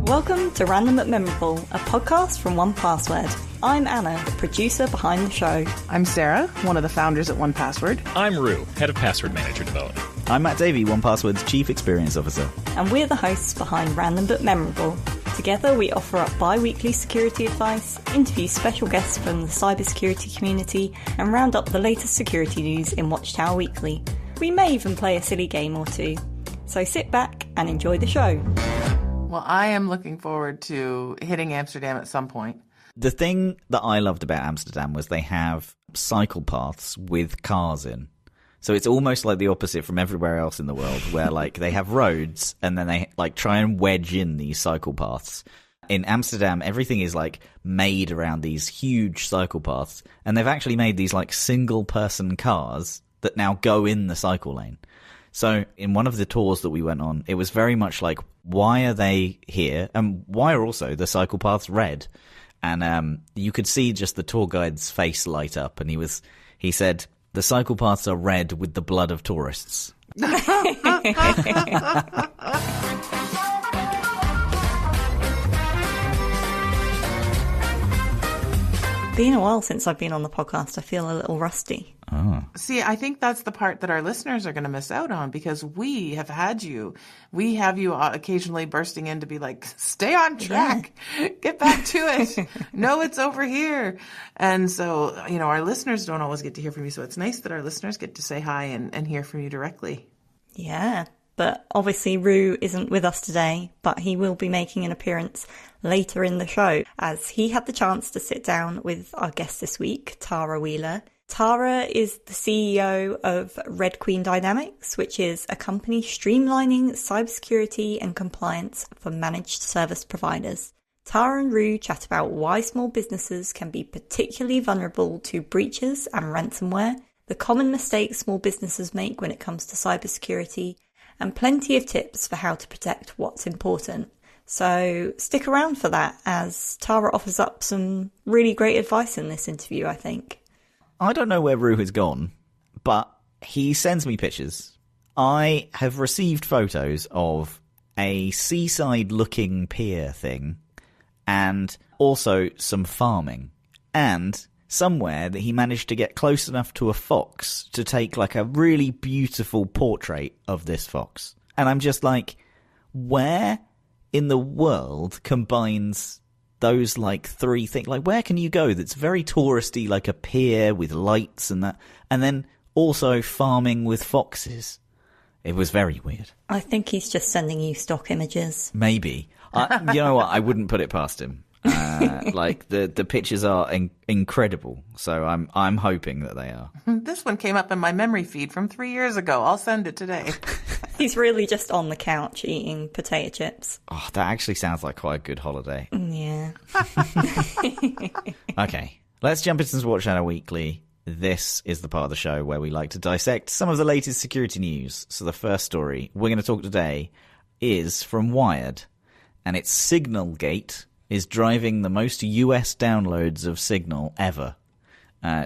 Welcome to Random but Memorable, a podcast from 1Password. I'm Anna, the producer behind the show. I'm Sarah, one of the founders at 1Password. I'm Roo, head of password manager development. I'm Matt Davey, 1Password's chief experience officer. And we're the hosts behind Random but Memorable. Together we offer up bi-weekly security advice, interview special guests from the cybersecurity community, and round up the latest security news in Watchtower Weekly. We may even play a silly game or two. So sit back and enjoy the show. Well, I am looking forward to hitting Amsterdam at some point. The thing that I loved about Amsterdam was they have cycle paths with cars in. So it's almost like the opposite from everywhere else in the world, where like they have roads and then they like try and wedge in these cycle paths. In Amsterdam, everything is like made around these huge cycle paths, and they've actually made these like single person cars that now go in the cycle lane. So in one of the tours that we went on, it was very much like, why are they here? And why are also the cycle paths red? And you could see just the tour guide's face light up. And he said, the cycle paths are red with the blood of tourists. Been a while since I've been on the podcast. I feel a little rusty. Oh. See, I think that's the part that our listeners are going to miss out on, because we have had you. We have you occasionally bursting in to be like, stay on track, get back to it. No, it's over here. And so, you know, our listeners don't always get to hear from you. So it's nice that our listeners get to say hi and hear from you directly. Yeah, but obviously Roo isn't with us today, but he will be making an appearance later in the show, as he had the chance to sit down with our guest this week, Tarah Wheeler. Tarah is the CEO of Red Queen Dynamics, which is a company streamlining cybersecurity and compliance for managed service providers. Tarah and Roo chat about why small businesses can be particularly vulnerable to breaches and ransomware, the common mistakes small businesses make when it comes to cybersecurity, and plenty of tips for how to protect what's important. So stick around for that, as Tarah offers up some really great advice in this interview, I think. I don't know where Roo has gone, but he sends me pictures. I have received photos of a seaside-looking pier thing, and also some farming, and somewhere that he managed to get close enough to a fox to take like a really beautiful portrait of this fox. And I'm just like, where in the world combines those like three things? Like, where can you go that's very touristy, like a pier with lights and that, and then also farming with foxes? It was very weird. I think he's just sending you stock images. Maybe. You know what? I wouldn't put it past him. Like the pictures are incredible, so I'm hoping that they are. This one came up in my memory feed from 3 years ago. I'll send it today. He's really just on the couch eating potato chips. Oh, that actually sounds like quite a good holiday. Yeah. Okay, let's jump into Watchtower Weekly. This is the part of the show where we like to dissect some of the latest security news. So the first story we're going to talk today is from Wired, and it's SignalGate is driving the most US downloads of Signal ever.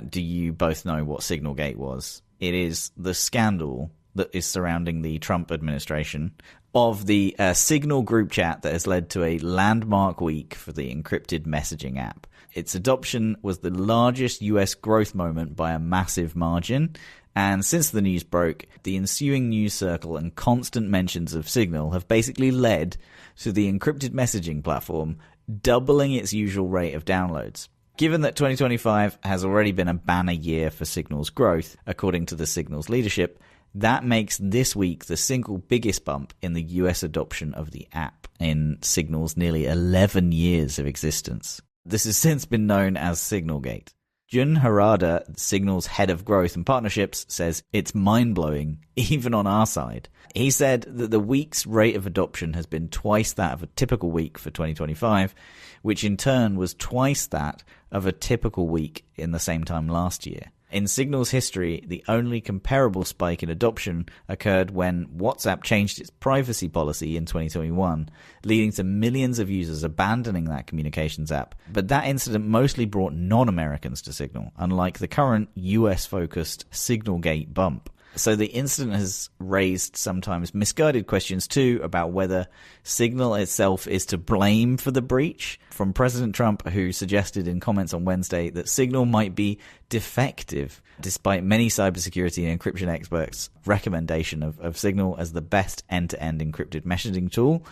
Do you both know what SignalGate was? It is the scandal that is surrounding the Trump administration of the Signal group chat that has led to a landmark week for the encrypted messaging app. Its adoption was the largest US growth moment by a massive margin, and since the news broke, the ensuing news circle and constant mentions of Signal have basically led to the encrypted messaging platform doubling its usual rate of downloads. Given that 2025 has already been a banner year for Signal's growth, according to the Signal's leadership, that makes this week the single biggest bump in the US adoption of the app in Signal's nearly 11 years of existence. This has since been known as SignalGate. Jun Harada, Signal's head of growth and partnerships, says it's mind-blowing, even on our side. He said that the week's rate of adoption has been twice that of a typical week for 2025, which in turn was twice that of a typical week in the same time last year. In Signal's history, the only comparable spike in adoption occurred when WhatsApp changed its privacy policy in 2021, leading to millions of users abandoning that communications app. But that incident mostly brought non-Americans to Signal, unlike the current US-focused SignalGate bump. So the incident has raised sometimes misguided questions too about whether Signal itself is to blame for the breach, from President Trump, who suggested in comments on Wednesday that Signal might be defective, despite many cybersecurity and encryption experts' recommendation of Signal as the best end-to-end encrypted messaging tool.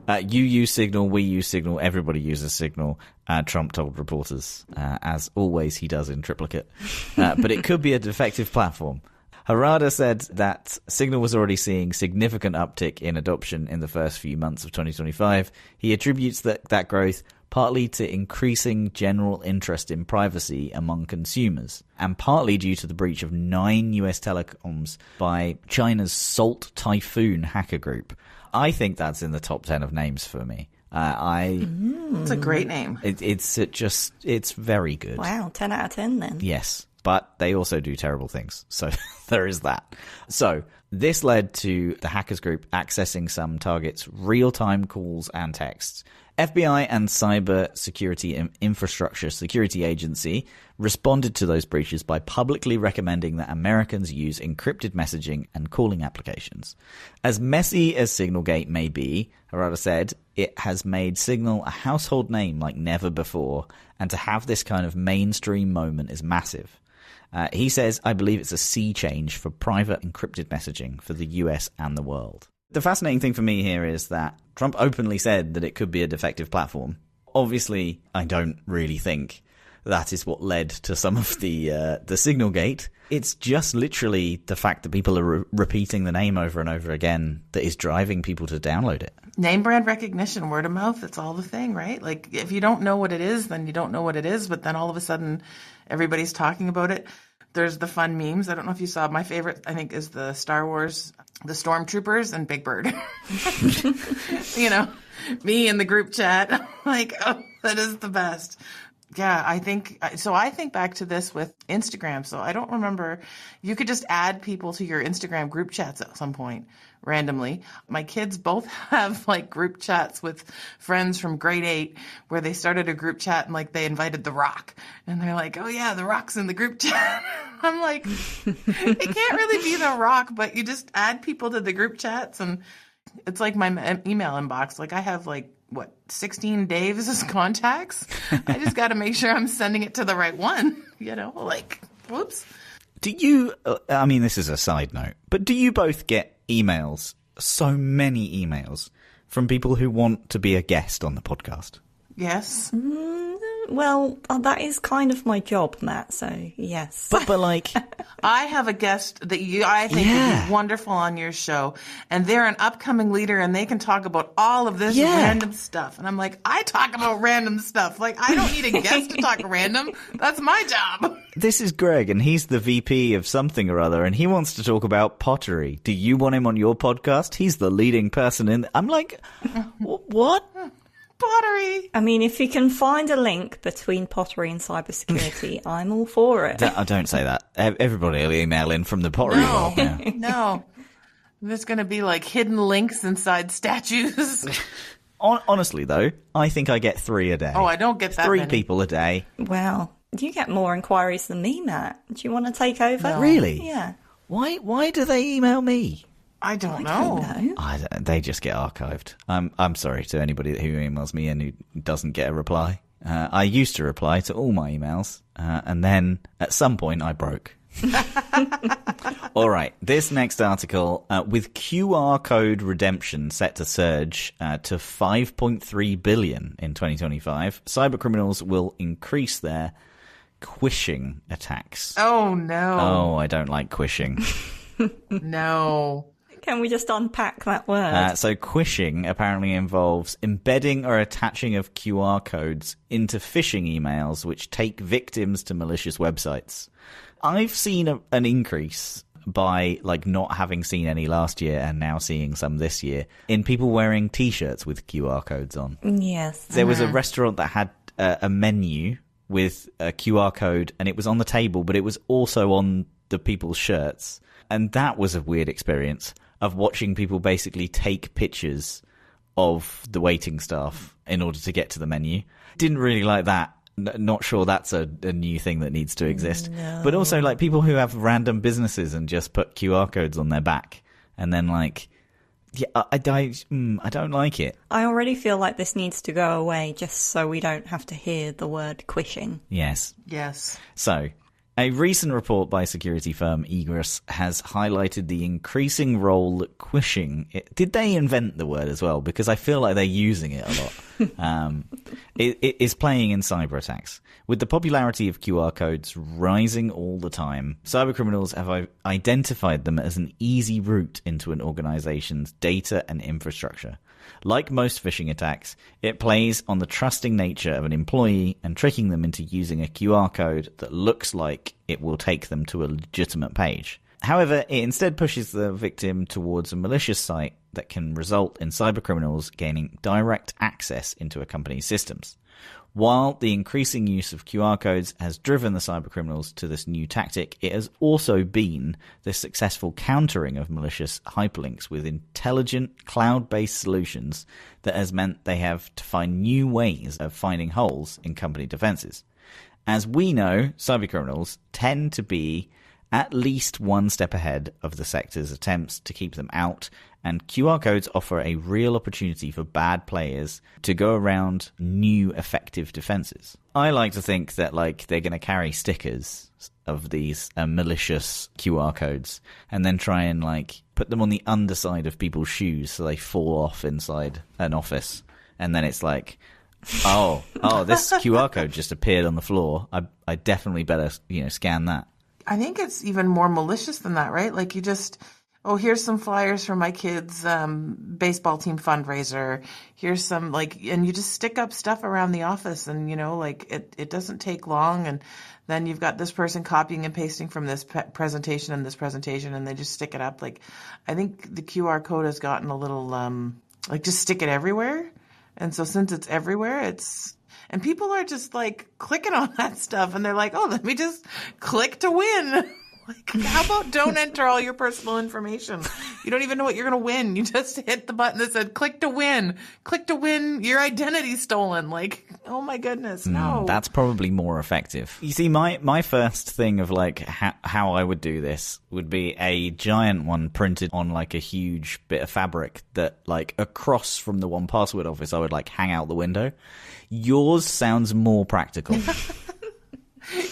You use Signal, we use Signal, everybody uses Signal, Trump told reporters. As always, he does in triplicate. But it could be a defective platform. Harada said that Signal was already seeing significant uptick in adoption in the first few months of 2025. He attributes that growth partly to increasing general interest in privacy among consumers, and partly due to the breach of 9 US telecoms by China's Salt Typhoon hacker group. I think that's in the top 10 of names for me. It's a great name. It's very good. Wow, 10 out of 10 then. Yes, but they also do terrible things. So there is that. So this led to the hackers group accessing some targets' real-time calls and texts. FBI and Cyber Security and Infrastructure Security Agency responded to those breaches by publicly recommending that Americans use encrypted messaging and calling applications. As messy as SignalGate may be, Harada said, it has made Signal a household name like never before, and to have this kind of mainstream moment is massive. He says, I believe it's a sea change for private encrypted messaging for the US and the world. The fascinating thing for me here is that Trump openly said that it could be a defective platform. Obviously, I don't really think that is what led to some of the SignalGate. It's just literally the fact that people are repeating the name over and over again that is driving people to download it. Name brand recognition, word of mouth, it's all the thing, right? Like, if you don't know what it is, then you don't know what it is, but then all of a sudden everybody's talking about it. There's the fun memes. I don't know if you saw, my favorite, I think, is the Star Wars, the Stormtroopers and Big Bird. You know, me in the group chat, like, oh, that is the best. Yeah, I think back to this with Instagram. So I don't remember, you could just add people to your Instagram group chats at some point randomly. My kids both have like group chats with friends from grade 8 where they started a group chat and like they invited The Rock and they're like, oh yeah, The Rock's in the group chat. I'm like, it can't really be The Rock, but you just add people to the group chats and it's like my email inbox. Like I have like, 16 Daves as contacts? I just got to make sure I'm sending it to the right one, you know, like, whoops. Do you, I mean, this is a side note, but do you both get emails, so many emails, from people who want to be a guest on the podcast? Yes. Well, that is kind of my job, Matt, so yes. But like... I have a guest that I think would be wonderful on your show, and they're an upcoming leader, and they can talk about all of this random stuff. And I'm like, I talk about random stuff. Like, I don't need a guest to talk random. That's my job. This is Greg, and he's the VP of something or other, and he wants to talk about pottery. Do you want him on your podcast? He's the leading person in... I'm like, what? Pottery. I mean, if you can find a link between pottery and cybersecurity, I'm all for it. Don't say that. Everybody will email in from the pottery. No, yeah. No. There's going to be like hidden links inside statues. Honestly, though, I think I get 3 a day. Oh, I don't get that 3 many. people a day. Well, you get more inquiries than me, Matt. Do you want to take over? No. Really? Yeah. Why do they email me? I don't know. They just get archived. I'm sorry to anybody who emails me and who doesn't get a reply. I used to reply to all my emails, and then at some point I broke. All right, this next article, with QR code redemption set to surge to 5.3 billion in 2025, cybercriminals will increase their quishing attacks. Oh, no. Oh, I don't like quishing. No. Can we just unpack that word? So quishing apparently involves embedding or attaching of QR codes into phishing emails which take victims to malicious websites. I've seen an increase by like not having seen any last year and now seeing some this year in people wearing T-shirts with QR codes on. Yes. There was a restaurant that had a menu with a QR code and it was on the table, but it was also on the people's shirts. And that was a weird experience of watching people basically take pictures of the waiting staff in order to get to the menu. Didn't really like that. not sure that's a new thing that needs to exist. No. But also, like, people who have random businesses and just put QR codes on their back, and then, like, yeah, I don't like it. I already feel like this needs to go away just so we don't have to hear the word quishing. Yes. So, a recent report by security firm Egress has highlighted the increasing role that quishing... Did they invent the word as well? Because I feel like they're using it a lot. It is playing in cyber attacks. With the popularity of QR codes rising all the time, cybercriminals have identified them as an easy route into an organization's data and infrastructure. Like most phishing attacks, it plays on the trusting nature of an employee and tricking them into using a QR code that looks like it will take them to a legitimate page. However, it instead pushes the victim towards a malicious site that can result in cybercriminals gaining direct access into a company's systems. While the increasing use of QR codes has driven the cybercriminals to this new tactic, it has also been the successful countering of malicious hyperlinks with intelligent cloud-based solutions that has meant they have to find new ways of finding holes in company defenses. As we know, cybercriminals tend to be at least one step ahead of the sector's attempts to keep them out, and QR codes offer a real opportunity for bad players to go around new effective defenses. I like to think that, like, they're going to carry stickers of these malicious QR codes and then try and, like, put them on the underside of people's shoes so they fall off inside an office, and then it's like, oh, this QR code just appeared on the floor. I definitely better, scan that. I think it's even more malicious than that, right? Like, you just, here's some flyers for my kids' baseball team fundraiser. Here's some, and you just stick up stuff around the office, and, it doesn't take long. And then you've got this person copying and pasting from this presentation and this presentation, and they just stick it up. Like, I think the QR code has gotten a little, just stick it everywhere. And so since it's everywhere, and people are just, clicking on that stuff, and they're like, let me just click to win. How about don't enter all your personal information? You don't even know what you're going to win. You just hit the button that said, click to win. Click to win, your identity's stolen. Oh my goodness, no. That's probably more effective. You see, my first thing of, how I would do this would be a giant one printed on, a huge bit of fabric that, across from the 1Password office, I would, hang out the window. Yours sounds more practical.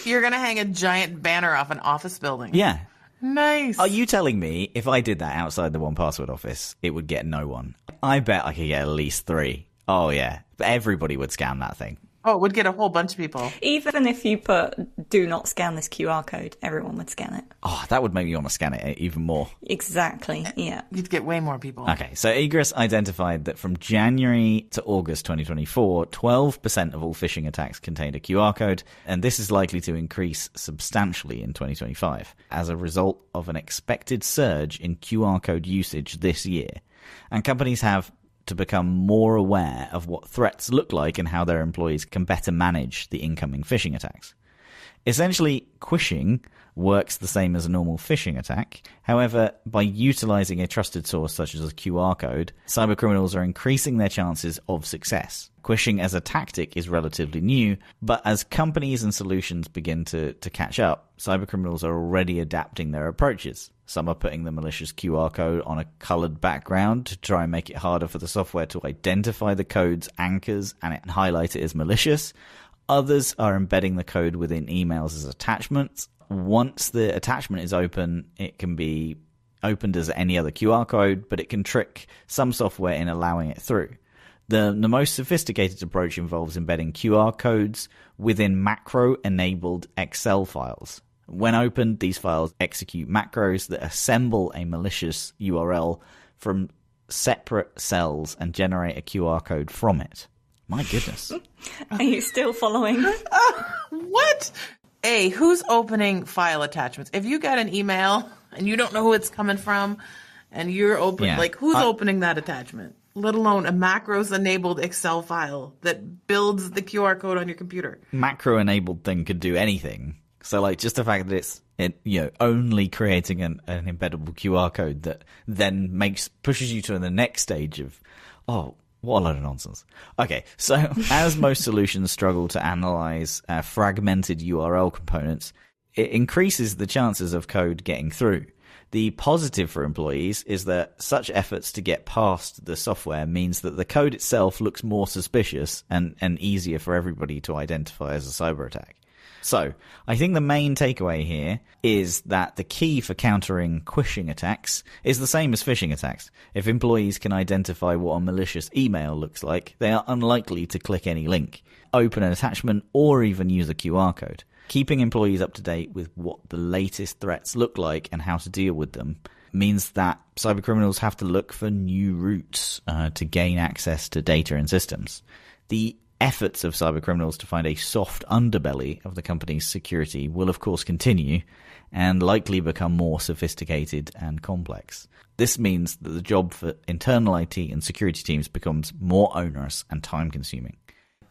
You're going to hang a giant banner off an office building. Yeah. Nice. Are you telling me if I did that outside the 1Password office, it would get no one? I bet I could get at least 3. Oh, yeah. Everybody would scan that thing. Oh, it would get a whole bunch of people. Even if you put, do not scan this QR code, everyone would scan it. Oh, that would make me want to scan it even more. Exactly, yeah. You'd get way more people. Okay, so Egress identified that from January to August 2024, 12% of all phishing attacks contained a QR code, and this is likely to increase substantially in 2025 as a result of an expected surge in QR code usage this year. And companies have to become more aware of what threats look like and how their employees can better manage the incoming phishing attacks. Essentially, quishing works the same as a normal phishing attack. However, by utilizing a trusted source such as a QR code, cybercriminals are increasing their chances of success. Quishing as a tactic is relatively new, but as companies and solutions begin to catch up, cybercriminals are already adapting their approaches. Some are putting the malicious QR code on a colored background to try and make it harder for the software to identify the code's anchors and highlight it as malicious. Others are embedding the code within emails as attachments. Once the attachment is open, it can be opened as any other QR code, but it can trick some software in allowing it through. The most sophisticated approach involves embedding QR codes within macro-enabled Excel files. When opened, these files execute macros that assemble a malicious URL from separate cells and generate a QR code from it. My goodness. Are you still following? What? Who's opening file attachments? If you got an email and you don't know who it's coming from and you're who's opening that attachment? Let alone a macros-enabled Excel file that builds the QR code on your computer. Macro-enabled thing could do anything. So, just the fact that it's only creating an embeddable QR code that then pushes you to the next stage of, What a load of nonsense. Okay, so as most solutions struggle to analyze fragmented URL components, it increases the chances of code getting through. The positive for employees is that such efforts to get past the software means that the code itself looks more suspicious and easier for everybody to identify as a cyber attack. So, I think the main takeaway here is that the key for countering quishing attacks is the same as phishing attacks. If employees can identify what a malicious email looks like, they are unlikely to click any link, open an attachment, or even use a QR code. Keeping employees up to date with what the latest threats look like and how to deal with them means that cybercriminals have to look for new routes to gain access to data and systems. The efforts of cybercriminals to find a soft underbelly of the company's security will of course continue and likely become more sophisticated and complex. This means that the job for internal IT and security teams becomes more onerous and time consuming.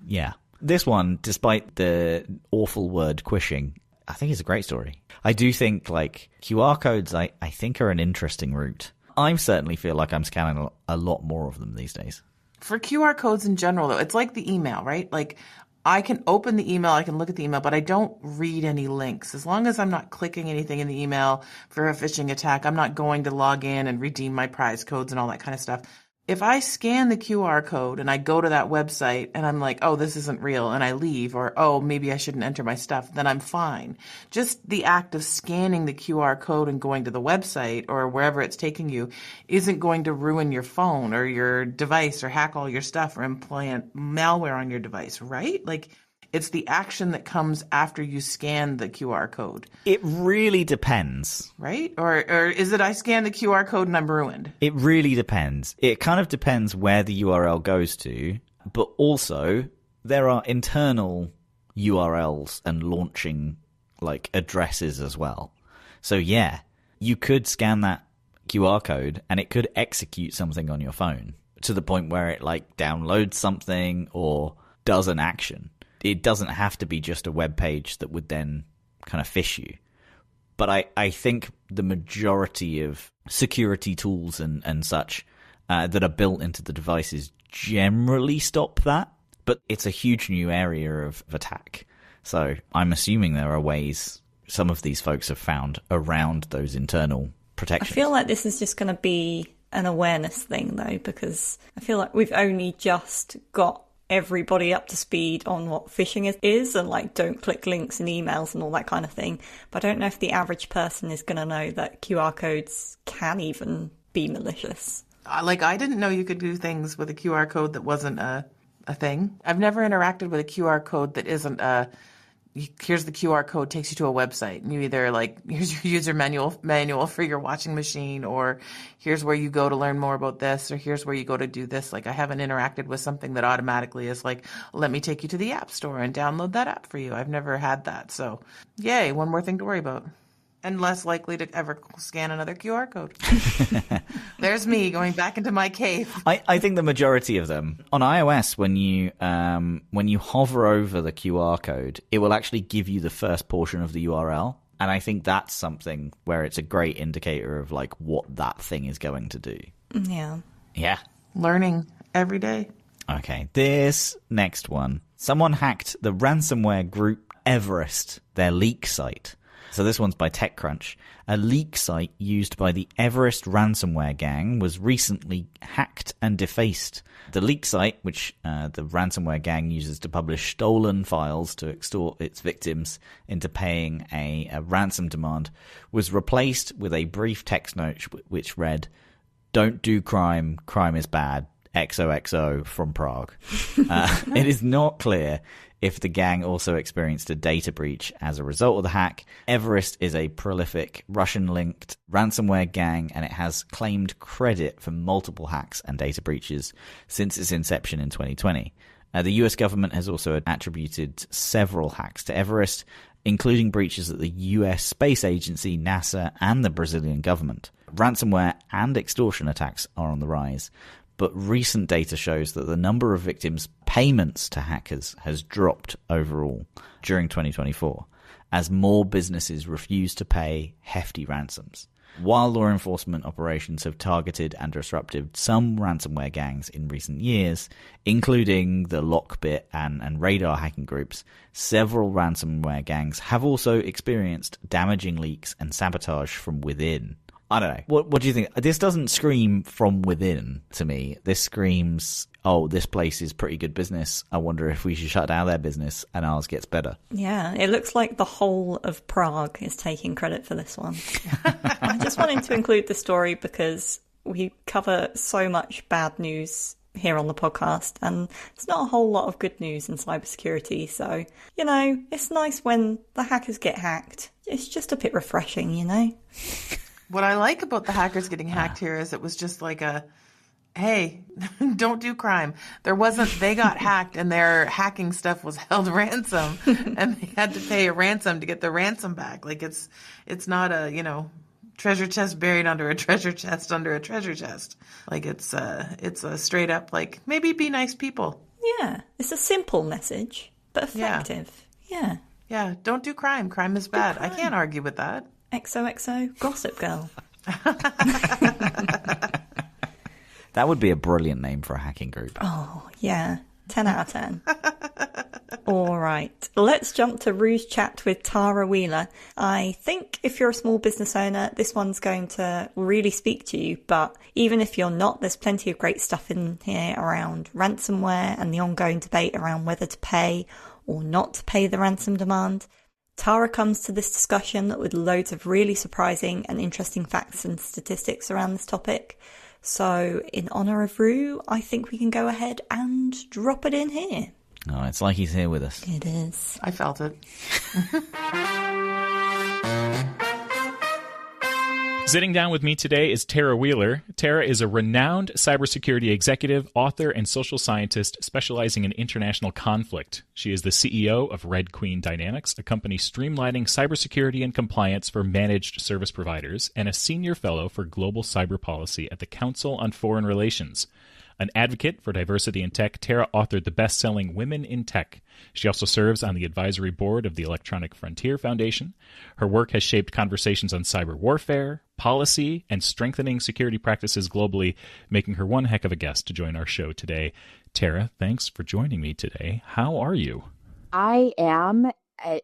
Yeah. This one, despite the awful word quishing, I think it's a great story. I do think like QR codes I think are an interesting route. I certainly feel like I'm scanning a lot more of them these days. For QR codes in general, though, it's like the email, right? Like, I can open the email, I can look at the email, but I don't read any links. As long as I'm not clicking anything in the email for a phishing attack, I'm not going to log in and redeem my prize codes and all that kind of stuff. If I scan the QR code and I go to that website and I'm like, oh, this isn't real, and I leave, or, oh, maybe I shouldn't enter my stuff, then I'm fine. Just the act of scanning the QR code and going to the website or wherever it's taking you isn't going to ruin your phone or your device or hack all your stuff or implant malware on your device, right? Like, it's the action that comes after you scan the QR code. It really depends. Right? Or is it I scan the QR code and I'm ruined? It really depends. It kind of depends where the URL goes to, but also there are internal URLs and launching like addresses as well. So yeah, you could scan that QR code and it could execute something on your phone to the point where it like downloads something or does an action. It doesn't have to be just a web page that would then kind of phish you. But I think the majority of security tools and such that are built into the devices generally stop that. But it's a huge new area of attack. So I'm assuming there are ways some of these folks have found around those internal protections. I feel like this is just going to be an awareness thing, though, because I feel like we've only just got everybody up to speed on what phishing is and like don't click links in emails and all that kind of thing. But I don't know if the average person is going to know that QR codes can even be malicious. Like, I didn't know you could do things with a QR code that wasn't a thing. I've never interacted with a QR code that isn't here's the QR code, takes you to a website, and you either like, here's your user manual for your washing machine, or here's where you go to learn more about this, or here's where you go to do this. Like, I haven't interacted with something that automatically is like, let me take you to the App Store and download that app for you. I've never had that. So yay, one more thing to worry about. And less likely to ever scan another QR code. There's me going back into my cave. I think the majority of them on iOS, when you hover over the QR code, it will actually give you the first portion of the URL, and I think that's something where it's a great indicator of like what that thing is going to do. Yeah, learning every day. Okay, this next one, someone hacked the ransomware group Everest, their leak site. So this one's by TechCrunch. A leak site used by the Everest ransomware gang was recently hacked and defaced. The leak site, which the ransomware gang uses to publish stolen files to extort its victims into paying a ransom demand, was replaced with a brief text note which read, "Don't do crime, crime is bad, XOXO from Prague." It is not clear if the gang also experienced a data breach as a result of the hack. Everest is a prolific Russian-linked ransomware gang, and it has claimed credit for multiple hacks and data breaches since its inception in 2020. The US government has also attributed several hacks to Everest, including breaches at the US Space Agency, NASA, and the Brazilian government. Ransomware and extortion attacks are on the rise, but recent data shows that the number of victims' payments to hackers has dropped overall during 2024, as more businesses refuse to pay hefty ransoms. While law enforcement operations have targeted and disrupted some ransomware gangs in recent years, including the Lockbit and Radar hacking groups, several ransomware gangs have also experienced damaging leaks and sabotage from within. I don't know. What do you think? This doesn't scream from within to me. This screams, oh, this place is pretty good business. I wonder if we should shut down their business and ours gets better. Yeah, it looks like the whole of Prague is taking credit for this one. I just wanted to include the story because we cover so much bad news here on the podcast, and it's not a whole lot of good news in cybersecurity. So, it's nice when the hackers get hacked. It's just a bit refreshing, What I like about the hackers getting hacked here is it was just like hey, don't do crime. They got hacked and their hacking stuff was held ransom and they had to pay a ransom to get the ransom back. Like it's not a, treasure chest buried under a treasure chest under a treasure chest. Like it's a straight up, like, maybe be nice people. Yeah. It's a simple message, but effective. Yeah. Yeah. Don't do crime. Crime is bad. I can't argue with that. XOXO Gossip Girl. That would be a brilliant name for a hacking group. Oh, yeah. 10 out of 10. All right. Let's jump to Roo's chat with Tarah Wheeler. I think if you're a small business owner, this one's going to really speak to you. But even if you're not, there's plenty of great stuff in here around ransomware and the ongoing debate around whether to pay or not to pay the ransom demand. Tarah comes to this discussion with loads of really surprising and interesting facts and statistics around this topic. So in honour of Roo, I think we can go ahead and drop it in here. Oh, it's like he's here with us. It is. I felt it. Sitting down with me today is Tarah Wheeler. Tarah is a renowned cybersecurity executive, author, and social scientist specializing in international conflict. She is the CEO of Red Queen Dynamics, a company streamlining cybersecurity and compliance for managed service providers, and a senior fellow for global cyber policy at the Council on Foreign Relations. An advocate for diversity in tech, Tarah authored the best-selling Women in Tech. She also serves on the advisory board of the Electronic Frontier Foundation. Her work has shaped conversations on cyber warfare, policy, and strengthening security practices globally, making her one heck of a guest to join our show today. Tarah, thanks for joining me today. How are you? I am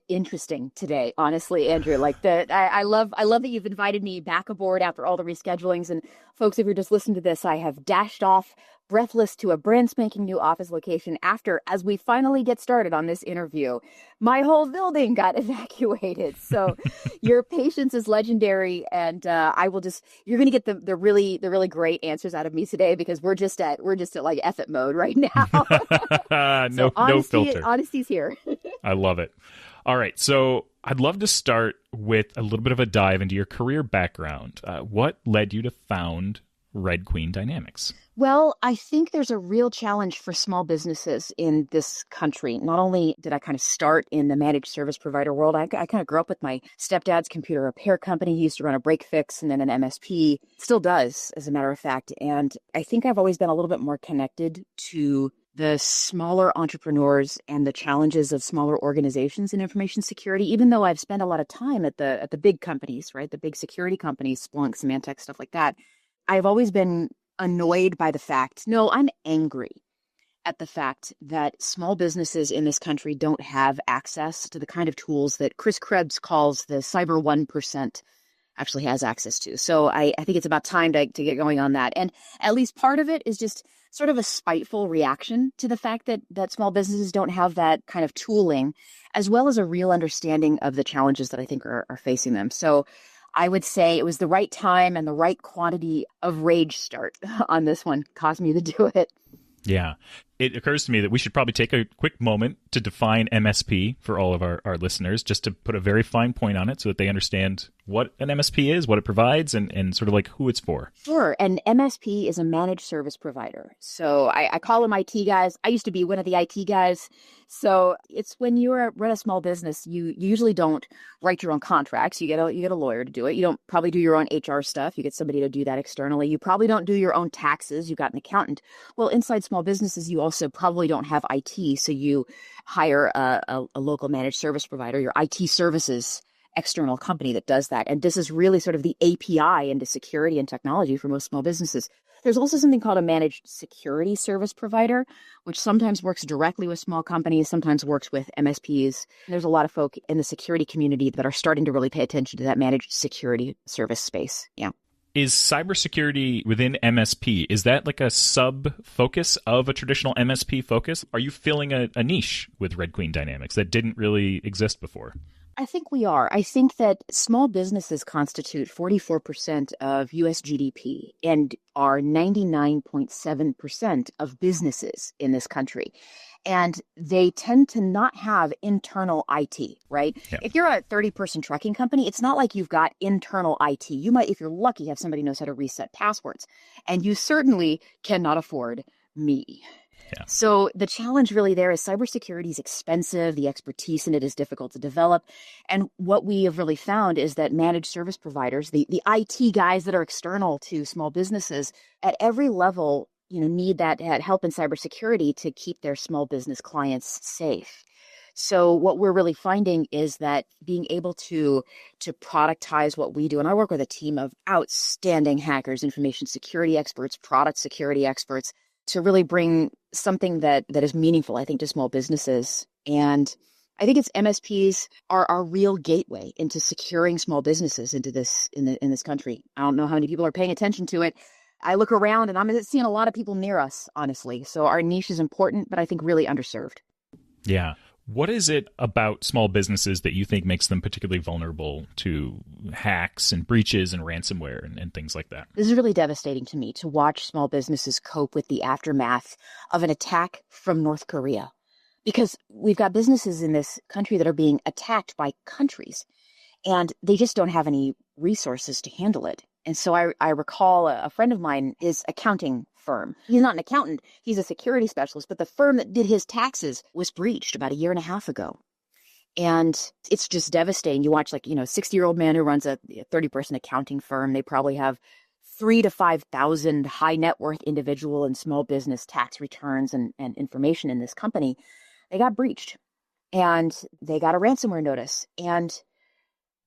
interesting today, honestly, Andrew. I love that you've invited me back aboard after all the reschedulings. And folks, if you're just listening to this, I have dashed off breathless to a brand spanking new office location as we finally get started on this interview, my whole building got evacuated. So your patience is legendary, and you're going to get the really great answers out of me today, because we're just at like F it mode right now. No filter. Honesty's here. I love it. All right. So I'd love to start with a little bit of a dive into your career background. What led you to found Red Queen Dynamics? Well, I think there's a real challenge for small businesses in this country. Not only did I kind of start in the managed service provider world, I kind of grew up with my stepdad's computer repair company. He used to run a break fix and then an MSP. Still does, as a matter of fact. And I think I've always been a little bit more connected to the smaller entrepreneurs and the challenges of smaller organizations in information security, even though I've spent a lot of time at the big companies, right? The big security companies, Splunk, Symantec, stuff like that. I've always been annoyed by the fact, I'm angry at the fact that small businesses in this country don't have access to the kind of tools that Chris Krebs calls the cyber 1% actually has access to. So I think it's about time to get going on that. And at least part of it is just sort of a spiteful reaction to the fact that small businesses don't have that kind of tooling, as well as a real understanding of the challenges that I think are facing them. So I would say it was the right time and the right quantity of rage start on this one caused me to do it. Yeah. It occurs to me that we should probably take a quick moment to define MSP for all of our listeners, just to put a very fine point on it so that they understand what an MSP is, what it provides, and sort of like who it's for. Sure. An MSP is a managed service provider. So I call them IT guys. I used to be one of the IT guys. So it's when you run a small business, you usually don't write your own contracts. You get a lawyer to do it. You don't probably do your own HR stuff. You get somebody to do that externally. You probably don't do your own taxes. You've got an accountant. Well, inside small businesses, you also probably don't have IT. So you hire a local managed service provider, your IT services external company that does that. And this is really sort of the API into security and technology for most small businesses. There's also something called a managed security service provider, which sometimes works directly with small companies, sometimes works with MSPs. There's a lot of folk in the security community that are starting to really pay attention to that managed security service space. Yeah. Is cybersecurity within MSP, is that like a sub-focus of a traditional MSP focus? Are you filling a niche with Red Queen Dynamics that didn't really exist before? I think we are. I think that small businesses constitute 44% of US GDP and are 99.7% of businesses in this country. And they tend to not have internal IT, right? Yeah. If you're a 30-person trucking company, it's not like you've got internal IT. You might, if you're lucky, have somebody who knows how to reset passwords. And you certainly cannot afford me. Yeah. So the challenge really there is cybersecurity is expensive. The expertise in it is difficult to develop. And what we have really found is that managed service providers, the IT guys that are external to small businesses at every level, need that help in cybersecurity to keep their small business clients safe. So what we're really finding is that being able to productize what we do, and I work with a team of outstanding hackers, information security experts, product security experts, to really bring something that is meaningful, I think, to small businesses. And I think it's MSPs are our real gateway into securing small businesses into this in this country. I don't know how many people are paying attention to it. I look around and I'm seeing a lot of people near us, honestly. So our niche is important, but I think really underserved. Yeah. What is it about small businesses that you think makes them particularly vulnerable to hacks and breaches and ransomware and things like that? This is really devastating to me to watch small businesses cope with the aftermath of an attack from North Korea. Because we've got businesses in this country that are being attacked by countries, and they just don't have any resources to handle it. And so I recall a friend of mine, his accounting firm. He's not an accountant. He's a security specialist, but the firm that did his taxes was breached about 1.5 years ago. And it's just devastating. You watch 60-year-old man who runs a 30-person accounting firm. They probably have 3,000 to 5,000 high net worth individual and small business tax returns and information in this company. They got breached and they got a ransomware notice. And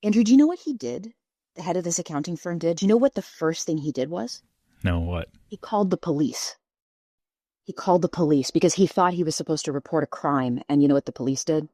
Andrew, do you know what he did? The head of this accounting firm did? Do you know what the first thing he did was? No, what? He called the police. He called the police because he thought he was supposed to report a crime. And you know what the police did?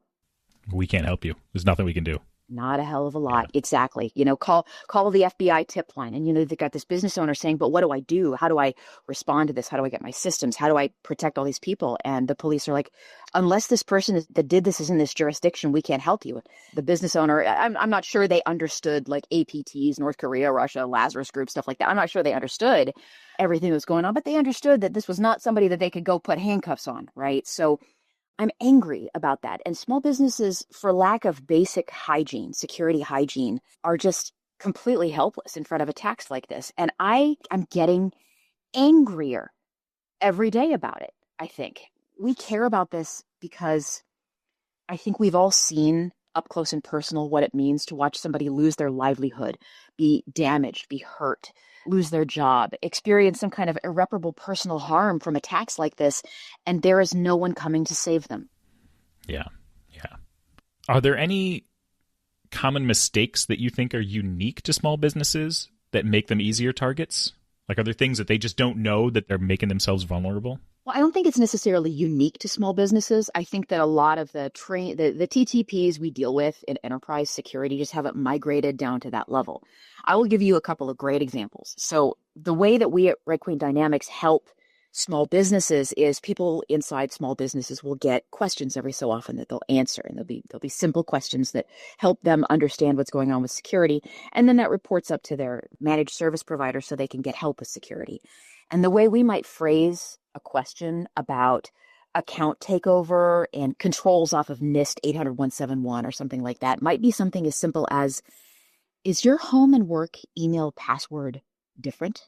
We can't help you. There's nothing we can do. Not a hell of a lot. Yeah. Exactly. Call the FBI tip line. And, they've got this business owner saying, but what do I do? How do I respond to this? How do I get my systems? How do I protect all these people? And the police are like, unless this person that did this is in this jurisdiction, we can't help you. The business owner, I'm not sure they understood like APTs, North Korea, Russia, Lazarus Group, stuff like that. I'm not sure they understood everything that was going on, but they understood that this was not somebody that they could go put handcuffs on, right? So I'm angry about that. And small businesses, for lack of basic hygiene, security hygiene, are just completely helpless in front of attacks like this. And I'm getting angrier every day about it, I think. We care about this because I think we've all seen up close and personal what it means to watch somebody lose their livelihood, be damaged, be hurt, lose their job, experience some kind of irreparable personal harm from attacks like this, and there is no one coming to save them. Yeah. Are there any common mistakes that you think are unique to small businesses that make them easier targets? Like, are there things that they just don't know that they're making themselves vulnerable? Well, I don't think it's necessarily unique to small businesses. I think that a lot of the TTPs we deal with in enterprise security just haven't migrated down to that level. I will give you a couple of great examples. So the way that we at Red Queen Dynamics help small businesses is people inside small businesses will get questions every so often that they'll answer, and they'll be simple questions that help them understand what's going on with security, and then that reports up to their managed service provider so they can get help with security. And the way we might phrase a question about account takeover and controls off of NIST 800-171 or something like that might be something as simple as, is your home and work email password different?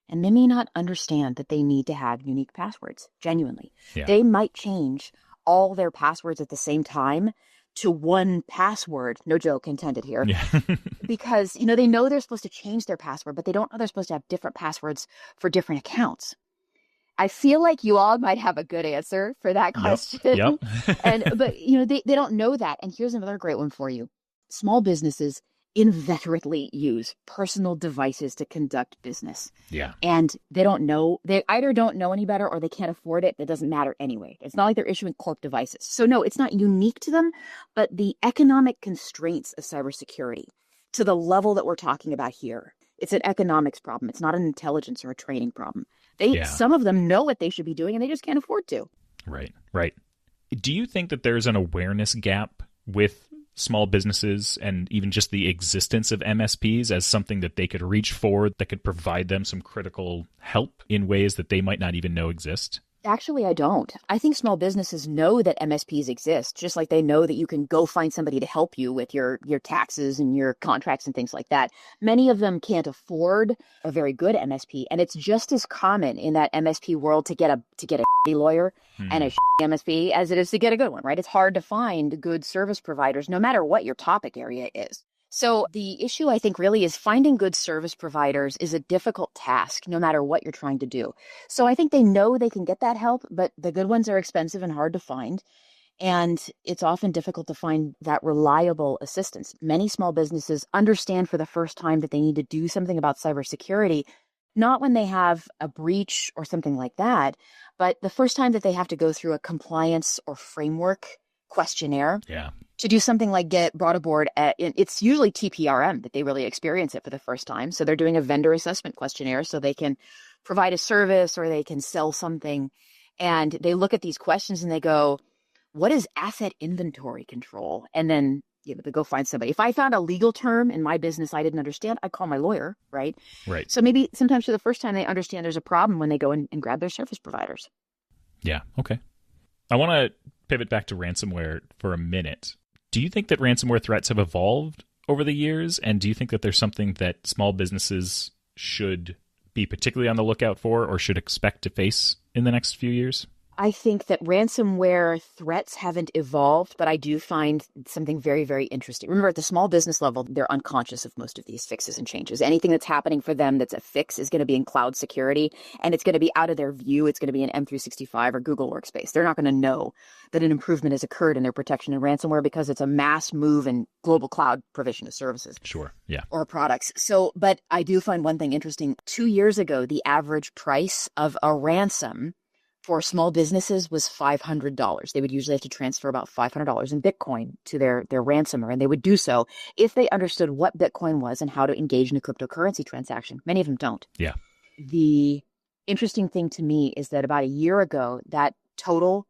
And they may not understand that they need to have unique passwords, genuinely. Yeah. They might change all their passwords at the same time to one password, no joke intended here, Yeah. because, they know they're supposed to change their password, but they don't know they're supposed to have different passwords for different accounts. I feel like you all might have a good answer for that question. Yep. But they don't know that. And here's another great one for you. small businesses inveterately use personal devices to conduct business. Yeah. And they don't know, they either don't know any better or they can't afford it. It doesn't matter anyway. It's not like they're issuing corp devices. So no, it's not unique to them, but the economic constraints of cybersecurity to the level that we're talking about here, it's an economics problem. It's not an intelligence or a training problem. Some of them know what they should be doing and they just can't afford to. Right, right. Do you think that there's an awareness gap with small businesses and even just the existence of MSPs as something that they could reach for, that could provide them some critical help in ways that they might not even know exist? Actually, I don't. I think small businesses know that MSPs exist, just like they know that you can go find somebody to help you with your taxes and your contracts and things like that. Many of them can't afford a very good MSP, and it's just as common in that MSP world to get a shitty lawyer and a shitty MSP as it is to get a good one, right? It's hard to find good service providers, no matter what your topic area is. So the issue, I think, really is finding good service providers is a difficult task, no matter what you're trying to do. So I think they know they can get that help, but the good ones are expensive and hard to find. And it's often difficult to find that reliable assistance. Many small businesses understand for the first time that they need to do something about cybersecurity, not when they have a breach or something like that, but the first time that they have to go through a compliance or framework questionnaire. Yeah. To do something like get brought aboard it's usually TPRM that they really experience it for the first time. So they're doing a vendor assessment questionnaire so they can provide a service or they can sell something. And they look at these questions and they go, what is asset inventory control? And then they go find somebody. If I found a legal term in my business I didn't understand, I call my lawyer, right? Right. So maybe sometimes for the first time they understand there's a problem when they go and grab their service providers. Yeah. Okay. I want to pivot back to ransomware for a minute. Do you think that ransomware threats have evolved over the years? And do you think that there's something that small businesses should be particularly on the lookout for or should expect to face in the next few years? I think that ransomware threats haven't evolved, but I do find something very, very interesting. Remember, at the small business level, they're unconscious of most of these fixes and changes. Anything that's happening for them that's a fix is going to be in cloud security, and it's going to be out of their view. It's going to be in M365 or Google Workspace. They're not going to know that an improvement has occurred in their protection and ransomware because it's a mass move in global cloud provision of services. Sure, yeah. Or products. So, but I do find one thing interesting. 2 years ago, the average price of a ransom for small businesses was $500. They would usually have to transfer about $500 in Bitcoin to their ransomer, and they would do so if they understood what Bitcoin was and how to engage in a cryptocurrency transaction. Many of them don't. Yeah. The interesting thing to me is that about a year ago, that total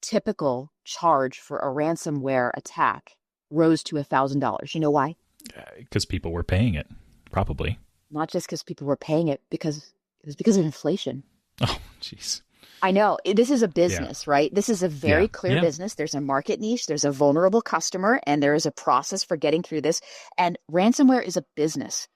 typical charge for a ransomware attack rose to $1,000. You know why? Because people were paying it, probably. Not just because people were paying it, because it was because of inflation. Oh, jeez. I know. This is a business, right? This is a very clear business. There's a market niche, there's a vulnerable customer, and there is a process for getting through this. And ransomware is a business.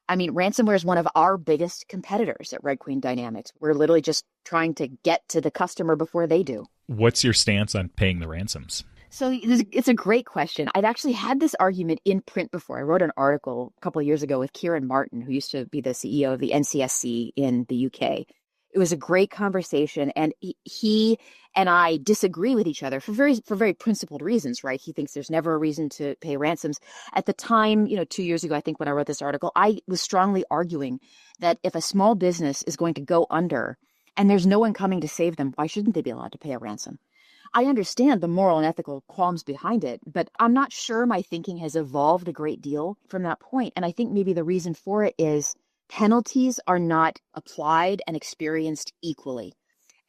I mean, ransomware is one of our biggest competitors at Red Queen Dynamics. We're literally just trying to get to the customer before they do. What's your stance on paying the ransoms? So it's a great question. I'd actually had this argument in print before. I wrote an article a couple of years ago with Kieran Martin, who used to be the CEO of the NCSC in the UK. It was a great conversation, and he and I disagree with each other for very principled reasons, right? He thinks there's never a reason to pay ransoms. At the time, 2 years ago, I think when I wrote this article, I was strongly arguing that if a small business is going to go under and there's no one coming to save them, why shouldn't they be allowed to pay a ransom? I understand the moral and ethical qualms behind it, but I'm not sure my thinking has evolved a great deal from that point. And I think maybe the reason for it is penalties are not applied and experienced equally.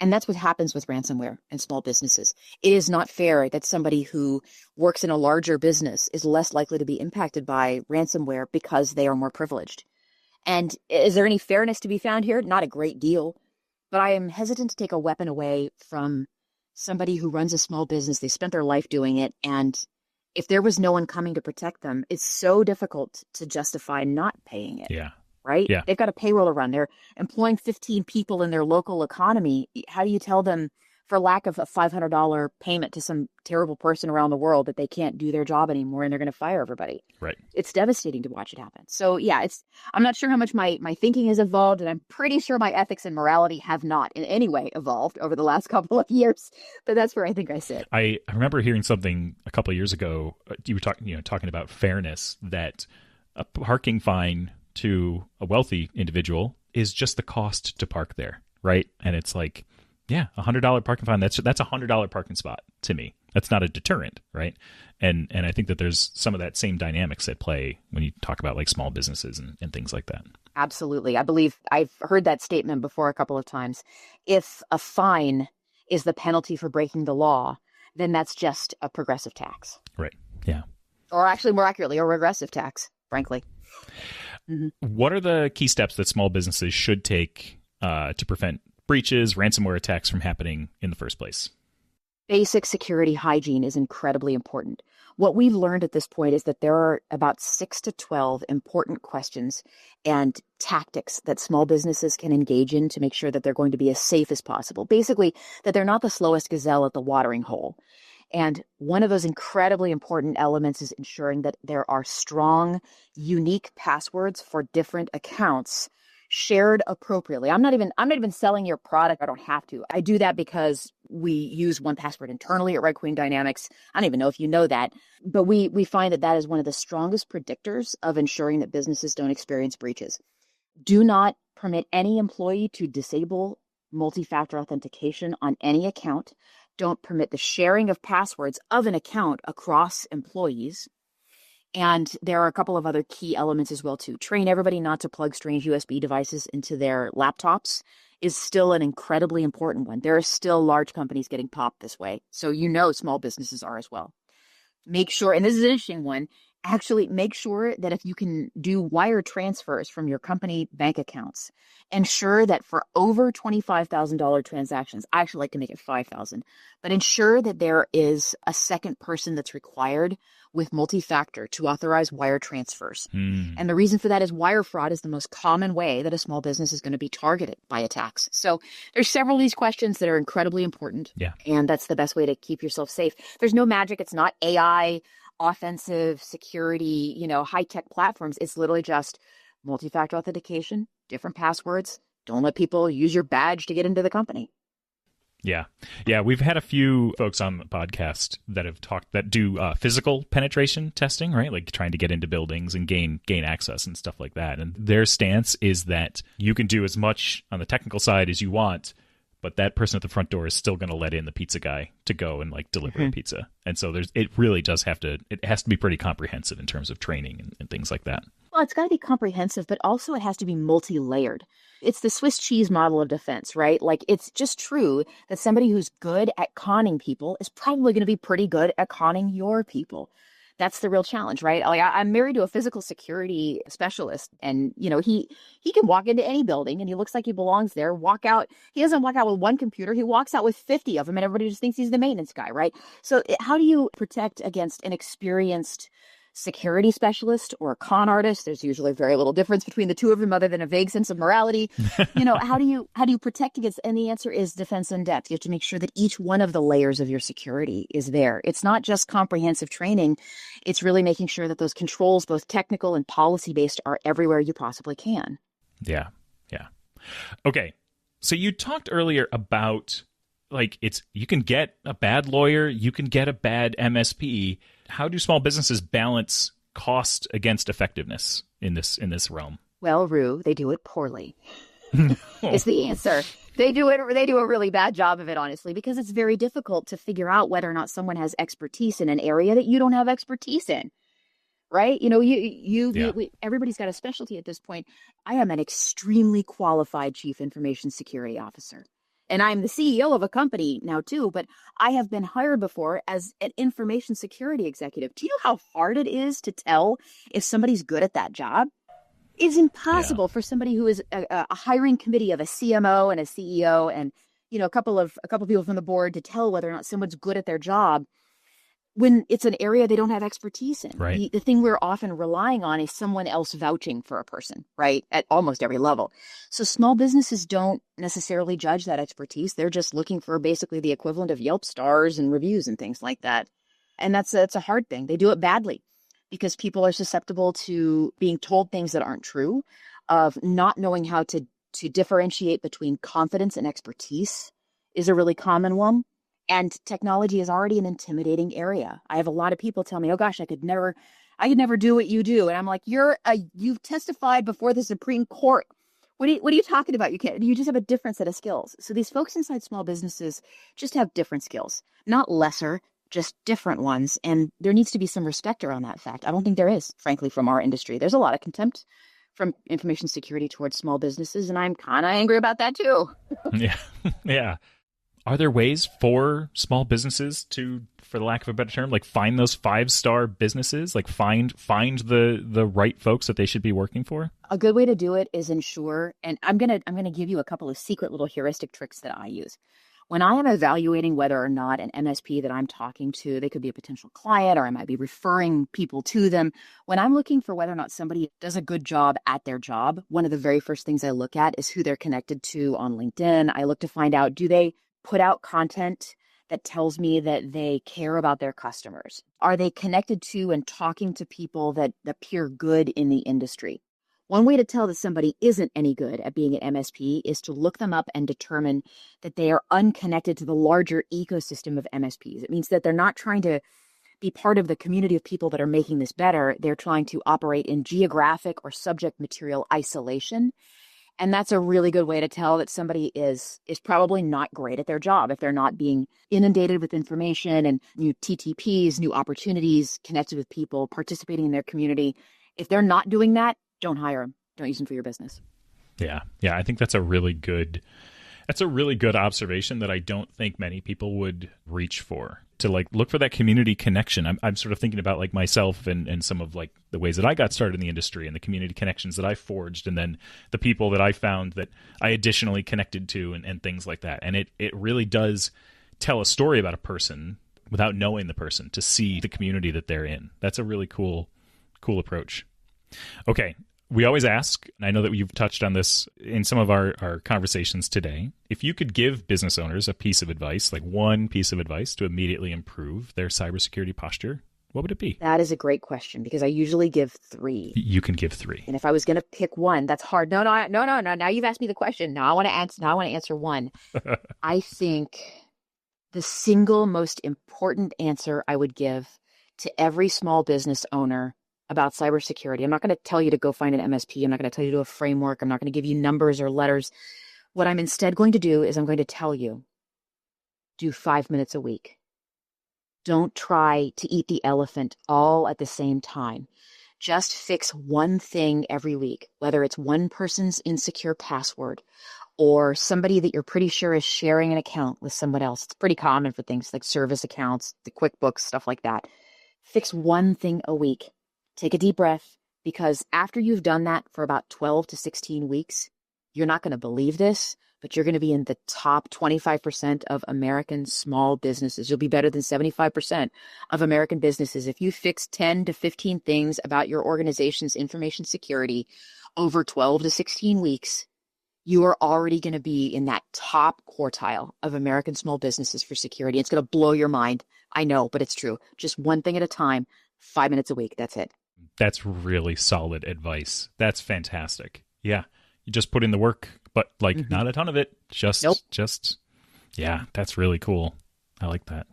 And that's what happens with ransomware and small businesses. It is not fair that somebody who works in a larger business is less likely to be impacted by ransomware because they are more privileged. And is there any fairness to be found here? Not a great deal. But I am hesitant to take a weapon away from somebody who runs a small business. They spent their life doing it. And if there was no one coming to protect them, it's so difficult to justify not paying it. Yeah. Right? Yeah. They've got a payroll to run. They're employing 15 people in their local economy. How do you tell them for lack of a $500 payment to some terrible person around the world that they can't do their job anymore and they're going to fire everybody. Right. It's devastating to watch it happen. So yeah, I'm not sure how much my thinking has evolved, and I'm pretty sure my ethics and morality have not in any way evolved over the last couple of years, but that's where I think I sit. I remember hearing something a couple of years ago. You were talking about fairness, that a parking fine to a wealthy individual is just the cost to park there, right? And it's like, yeah, $100 parking fine. That's $100 parking spot to me. That's not a deterrent, right? And I think that there's some of that same dynamics at play when you talk about like small businesses and things like that. Absolutely. I believe I've heard that statement before a couple of times. If a fine is the penalty for breaking the law, then that's just a progressive tax. Right. Yeah. Or actually, more accurately, a regressive tax, frankly. Mm-hmm. What are the key steps that small businesses should take to prevent breaches, ransomware attacks from happening in the first place? Basic security hygiene is incredibly important. What we've learned at this point is that there are about 6 to 12 important questions and tactics that small businesses can engage in to make sure that they're going to be as safe as possible. Basically, that they're not the slowest gazelle at the watering hole. And one of those incredibly important elements is ensuring that there are strong, unique passwords for different accounts shared appropriately. I'm not even selling your product. I don't have to. I do that because we use 1Password internally at Red Queen Dynamics. I don't even know if you know that, but we find that is one of the strongest predictors of ensuring that businesses don't experience breaches. Do not permit any employee to disable multi-factor authentication on any account. Don't permit the sharing of passwords of an account across employees. And there are a couple of other key elements as well, too. Train everybody not to plug strange USB devices into their laptops is still an incredibly important one. There are still large companies getting popped this way. So small businesses are as well. Make sure, and this is an interesting one, actually make sure that if you can do wire transfers from your company bank accounts, ensure that for over $25,000 transactions, I actually like to make it $5,000, but ensure that there is a second person that's required with multi-factor to authorize wire transfers. And the reason for that is wire fraud is the most common way that a small business is going to be targeted by attacks. So there's several of these questions that are incredibly important. Yeah. And that's the best way to keep yourself safe. There's no magic. It's not AI, offensive security, high-tech platforms. It's literally just multi-factor authentication, different passwords. Don't let people use your badge to get into the company. Yeah. Yeah. We've had a few folks on the podcast that do physical penetration testing, right? Like trying to get into buildings and gain access and stuff like that. And their stance is that you can do as much on the technical side as you want, but that person at the front door is still going to let in the pizza guy to go and like deliver the pizza. And so it has to be pretty comprehensive in terms of training and things like that. Well, it's got to be comprehensive, but also it has to be multi-layered. It's the Swiss cheese model of defense, right? Like, it's just true that somebody who's good at conning people is probably going to be pretty good at conning your people. That's the real challenge, right? Like, I'm married to a physical security specialist, and he can walk into any building and he looks like he belongs there. Walk out, he doesn't walk out with one computer, he walks out with 50 of them, and everybody just thinks he's the maintenance guy, right? So how do you protect against an experienced security specialist or a con artist? There's usually very little difference between the two of them other than a vague sense of morality. How do you protect against? And the answer is defense in depth. You have to make sure that each one of the layers of your security is there. It's not just comprehensive training. It's really making sure that those controls, both technical and policy based, are everywhere you possibly can. Yeah. Yeah. Okay. So you talked earlier about you can get a bad lawyer, you can get a bad MSP. How do small businesses balance cost against effectiveness in this realm? Well, Roo, they do it poorly. Is the answer. They do a really bad job of it, honestly, because it's very difficult to figure out whether or not someone has expertise in an area that you don't have expertise in. Right? Everybody's got a specialty at this point. I am an extremely qualified chief information security officer. And I'm the CEO of a company now too, but I have been hired before as an information security executive. Do you know how hard it is to tell if somebody's good at that job? It's impossible for somebody who is a hiring committee of a CMO and a CEO and a couple of people from the board to tell whether or not someone's good at their job. when it's an area they don't have expertise in. Right. The thing we're often relying on is someone else vouching for a person, right? At almost every level. So small businesses don't necessarily judge that expertise. They're just looking for basically the equivalent of Yelp stars and reviews and things like that. And that's a hard thing. They do it badly because people are susceptible to being told things that aren't true, of not knowing how to differentiate between confidence and expertise is a really common one. And technology is already an intimidating area. I have a lot of people tell me, oh gosh, I could never do what you do. And I'm like, you've testified before the Supreme Court. What are you talking about? You just have a different set of skills. So these folks inside small businesses just have different skills, not lesser, just different ones. And there needs to be some respect around that fact. I don't think there is, frankly, from our industry. There's a lot of contempt from information security towards small businesses. And I'm kind of angry about that too. Yeah. Yeah. Are there ways for small businesses to, for the lack of a better term, like find those 5-star businesses, like find the right folks that they should be working for? A good way to do it is ensure, and I'm gonna give you a couple of secret little heuristic tricks that I use. When I am evaluating whether or not an MSP that I'm talking to, they could be a potential client, or I might be referring people to them. When I'm looking for whether or not somebody does a good job at their job, one of the very first things I look at is who they're connected to on LinkedIn. I look to find out, do they put out content that tells me that they care about their customers? Are they connected to and talking to people that appear good in the industry? One way to tell that somebody isn't any good at being an MSP is to look them up and determine that they are unconnected to the larger ecosystem of MSPs. It means that they're not trying to be part of the community of people that are making this better. They're trying to operate in geographic or subject material isolation. And that's a really good way to tell that somebody is probably not great at their job if they're not being inundated with information and new TTPs, new opportunities, connected with people, participating in their community. If they're not doing that, don't hire them. Don't use them for your business. Yeah. Yeah. I think that's a really good observation that I don't think many people would reach for, to like look for that community connection. I'm sort of thinking about like myself and some of like the ways that I got started in the industry and the community connections that I forged, and then the people that I found that I additionally connected to and things like that. And it really does tell a story about a person without knowing the person, to see the community that they're in. That's a really cool approach. Okay. We always ask, and I know that you've touched on this in some of our conversations today, if you could give business owners a piece of advice, like one piece of advice to immediately improve their cybersecurity posture, what would it be? That is a great question, because I usually give 3. You can give 3. And if I was going to pick one, that's hard. No. Now you've asked me the question. Now I want to answer one. I think the single most important answer I would give to every small business owner about cybersecurity. I'm not going to tell you to go find an MSP. I'm not going to tell you to do a framework. I'm not going to give you numbers or letters. What I'm instead going to do is I'm going to tell you, do 5 minutes a week. Don't try to eat the elephant all at the same time. Just fix one thing every week, whether it's one person's insecure password or somebody that you're pretty sure is sharing an account with someone else. It's pretty common for things like service accounts, the QuickBooks, stuff like that. Fix one thing a week. Take a deep breath, because after you've done that for about 12 to 16 weeks, you're not going to believe this, but you're going to be in the top 25% of American small businesses. You'll be better than 75% of American businesses if you fix 10 to 15 things about your organization's information security over 12 to 16 weeks. You are already going to be in that top quartile of American small businesses for security. It's going to blow your mind. I know, but it's true. Just one thing at a time, 5 minutes a week. That's it. That's really solid advice. That's fantastic. Yeah. You just put in the work, but like not a ton of it. Yeah, that's really cool. I like that.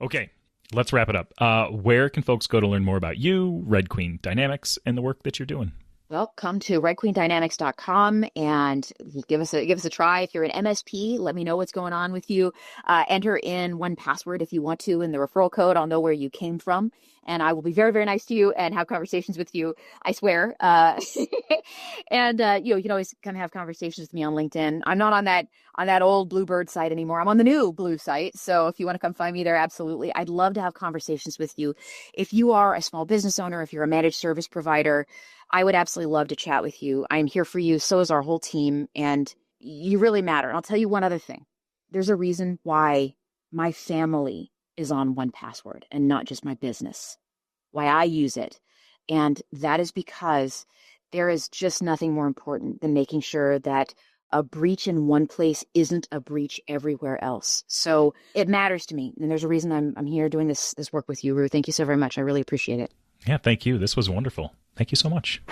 Okay. Let's wrap it up. Where can folks go to learn more about you, Red Queen Dynamics, and the work that you're doing? Well, come to redqueendynamics.com and give us a try. If you're an MSP, let me know what's going on with you. Enter in 1Password if you want to in the referral code. I'll know where you came from, and I will be very, very nice to you and have conversations with you. I swear. And you can always come have conversations with me on LinkedIn. I'm not on that old Bluebird site anymore. I'm on the new Blue site. So if you want to come find me there, absolutely. I'd love to have conversations with you. If you are a small business owner, if you're a managed service provider, I would absolutely love to chat with you. I'm here for you. So is our whole team. And you really matter. And I'll tell you one other thing. There's a reason why my family is on 1Password and not just my business, why I use it. And that is because there is just nothing more important than making sure that a breach in one place isn't a breach everywhere else. So it matters to me. And there's a reason I'm here doing this work with you, Roo. Thank you so very much. I really appreciate it. Yeah, thank you. This was wonderful. Thank you so much.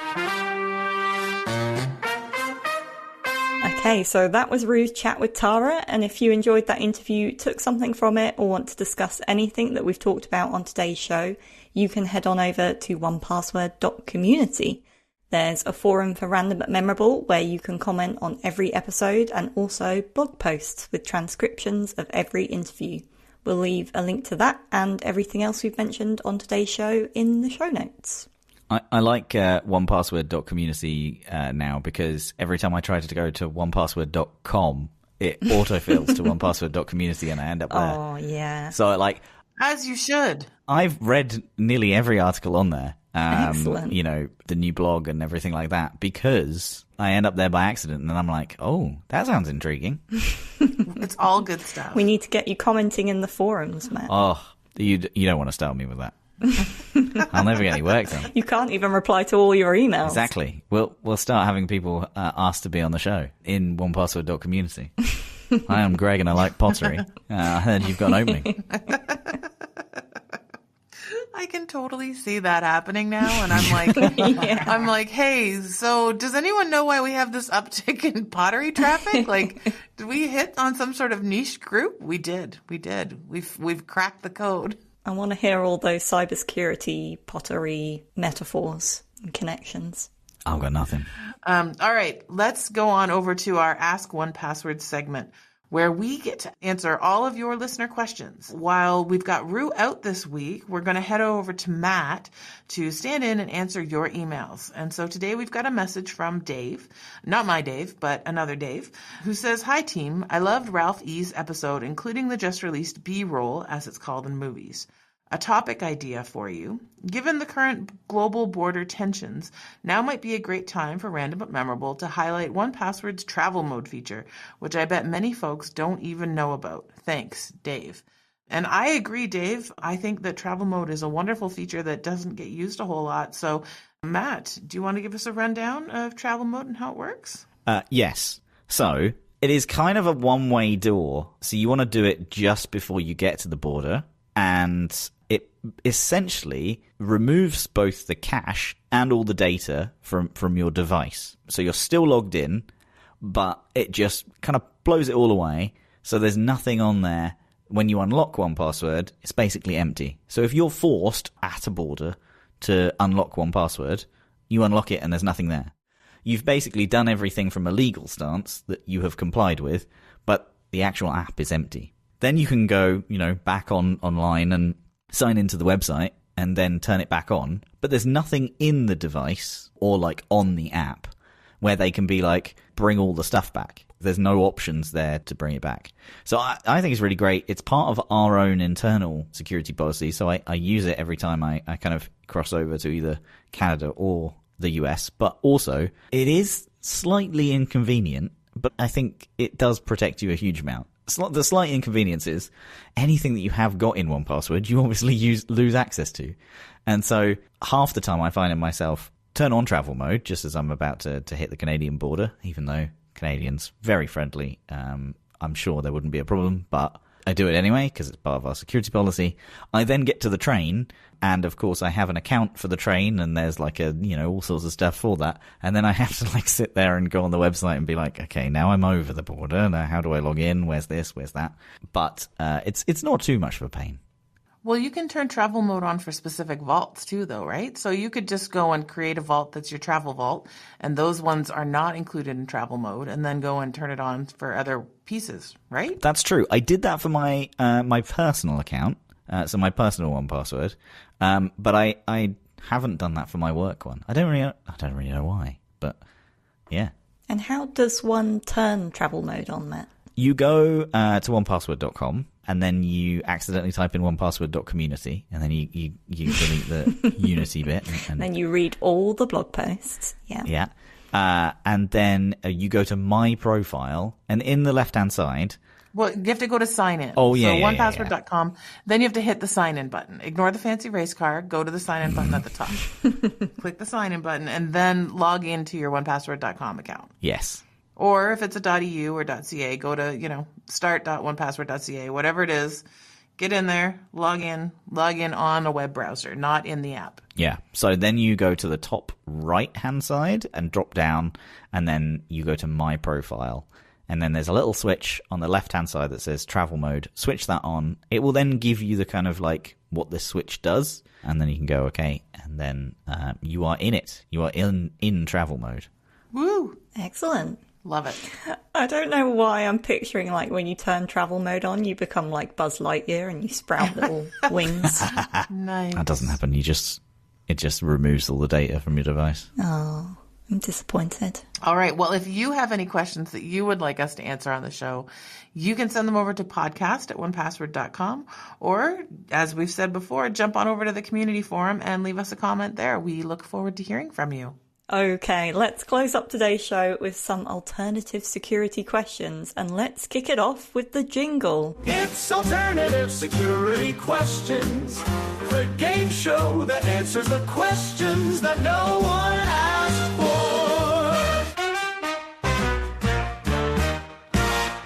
Okay, so that was Roo's chat with Tara, and if you enjoyed that interview, took something from it, or want to discuss anything that we've talked about on today's show, you can head on over to onepassword.community. There's a forum for Random but Memorable where you can comment on every episode, and also blog posts with transcriptions of every interview. We'll leave a link to that and everything else we've mentioned on today's show in the show notes. I like onepassword.community now, because every time I try to go to onepassword.com, it autofills to onepassword.community and I end up there. Oh, yeah. So, As you should. I've read nearly every article on there. Excellent. The new blog and everything like that, because I end up there by accident and I'm like, oh, that sounds intriguing. It's all good stuff. We need to get you commenting in the forums, Matt. Oh, you don't want to start me with that. I'll never get any work done. You can't even reply to all your emails. Exactly. We'll start having people asked to be on the show in onepassword.community. I am Greg and I like pottery. I heard you've got an opening. I can totally see that happening now, and I'm like, Yeah. I'm like, hey, so does anyone know why we have this uptick in pottery traffic? Did we hit on some sort of niche group? We did. We've cracked the code. I want to hear all those cybersecurity pottery metaphors and connections. I've got nothing. All right, let's go on over to our Ask One Password segment, where we get to answer all of your listener questions. While we've got Roo out this week, we're going to head over to Matt to stand in and answer your emails. And so today we've got a message from Dave, not my Dave, but another Dave, who says, "Hi team, I loved Ralph E.'s episode, including the just released B-roll, as it's called in movies. A topic idea for you. Given the current global border tensions, now might be a great time for Random but Memorable to highlight 1Password's travel mode feature, which I bet many folks don't even know about. Thanks, Dave." And I agree, Dave. I think that travel mode is a wonderful feature that doesn't get used a whole lot. So, Matt, do you want to give us a rundown of travel mode and how it works? Yes. So, it is kind of a one-way door. So you want to do it just before you get to the border, and it essentially removes both the cache and all the data from your device. So you're still logged in, but it just kind of blows it all away. So there's nothing on there. When you unlock 1Password, it's basically empty. So if you're forced at a border to unlock 1Password, you unlock it and there's nothing there. You've basically done everything from a legal stance that you have complied with, but the actual app is empty. Then you can go, back online and sign into the website and then turn it back on. But there's nothing in the device or on the app where they can be bring all the stuff back. There's no options there to bring it back. So I think it's really great. It's part of our own internal security policy. So I use it every time I kind of cross over to either Canada or the US. But also it is slightly inconvenient, but I think it does protect you a huge amount. The slight inconvenience is anything that you have got in 1Password, you obviously lose access to. And so half the time I find in myself turn on travel mode just as I'm about to hit the Canadian border, even though Canadians very friendly. I'm sure there wouldn't be a problem, but I do it anyway because it's part of our security policy. I then get to the train, and of course I have an account for the train, and there's all sorts of stuff for that. And then I have to sit there and go on the website and be like, okay, now I'm over the border. Now how do I log in? Where's this? Where's that? But it's not too much of a pain. Well, you can turn travel mode on for specific vaults too, though, right? So you could just go and create a vault that's your travel vault, and those ones are not included in travel mode, and then go and turn it on for other pieces, right? That's true. I did that for my my personal account, so my personal 1Password, but I haven't done that for my work one. I don't really know why, but yeah. And how does one turn travel mode on, Matt? You go to onepassword.com, and then you accidentally type in 1password.community, and then you delete the Unity bit. And then you read all the blog posts. Yeah. Yeah. And then you go to My Profile, and in the left-hand side... Well, you have to go to sign in. Oh, yeah, So yeah, 1password.com. Then you have to hit the sign in button. Ignore the fancy race car. Go to the sign in button at the top. Click the sign in button and then log into your 1password.com account. Yes. Or if it's a .eu or .ca, go to, start.1password.ca, whatever it is. Get in there, log in on a web browser, not in the app. Yeah. So then you go to the top right-hand side and drop down, and then you go to My Profile. And then there's a little switch on the left-hand side that says Travel Mode. Switch that on. It will then give you the kind of like what this switch does. And then you can go, okay, and then you are in it. You are in Travel Mode. Woo! Excellent. Love it. I don't know why I'm picturing like when you turn travel mode on, you become like Buzz Lightyear and you sprout little wings. Nice. That doesn't happen. It just removes all the data from your device. Oh, I'm disappointed. All right. Well, if you have any questions that you would like us to answer on the show, you can send them over to podcast@onepassword.com, or, as we've said before, jump on over to the community forum and leave us a comment there. We look forward to hearing from you. Okay, let's close up today's show with some alternative security questions, and let's kick it off with the jingle. It's Alternative Security Questions, the game show that answers the questions that no one asked for.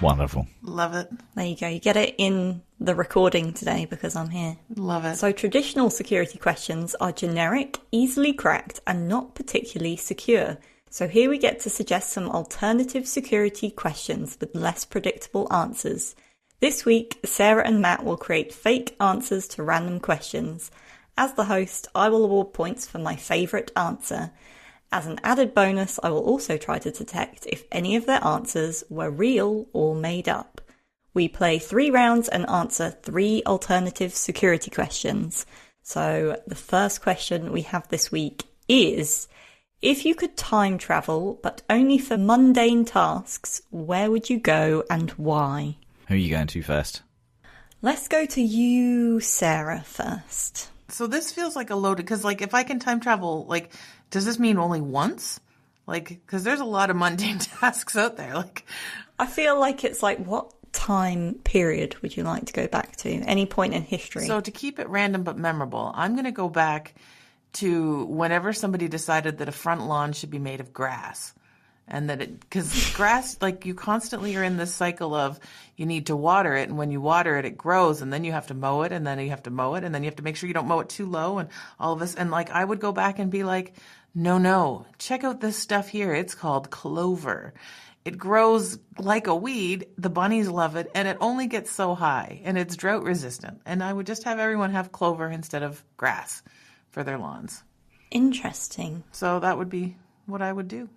Wonderful. Love it. There you go. You get it in the recording today because I'm here. Love it. So traditional security questions are generic, easily cracked, and not particularly secure. So here we get to suggest some alternative security questions with less predictable answers. This week, Sarah and Matt will create fake answers to random questions. As the host, I will award points for my favourite answer. As an added bonus, I will also try to detect if any of their answers were real or made up. We play 3 rounds and answer 3 alternative security questions. So the first question we have this week is, if you could time travel, but only for mundane tasks, where would you go and why? Who are you going to first? Let's go to you, Sarah, first. So this feels like a loaded, because like if I can time travel, like, does this mean only once? Like, because there's a lot of mundane tasks out there. Like, I feel like it's like, what time period would you like to go back to? Any point in history? So to keep it random but memorable, I'm going to go back to whenever somebody decided that a front lawn should be made of grass. And that it, because grass, like you constantly are in this cycle of you need to water it. And when you water it, it grows and then you have to mow it and then you have to mow it and then you have to make sure you don't mow it too low and all of this. And like, I would go back and be like, no, check out this stuff here. It's called clover. It grows like a weed. The bunnies love it and it only gets so high and it's drought resistant. And I would just have everyone have clover instead of grass for their lawns. Interesting. So that would be what I would do.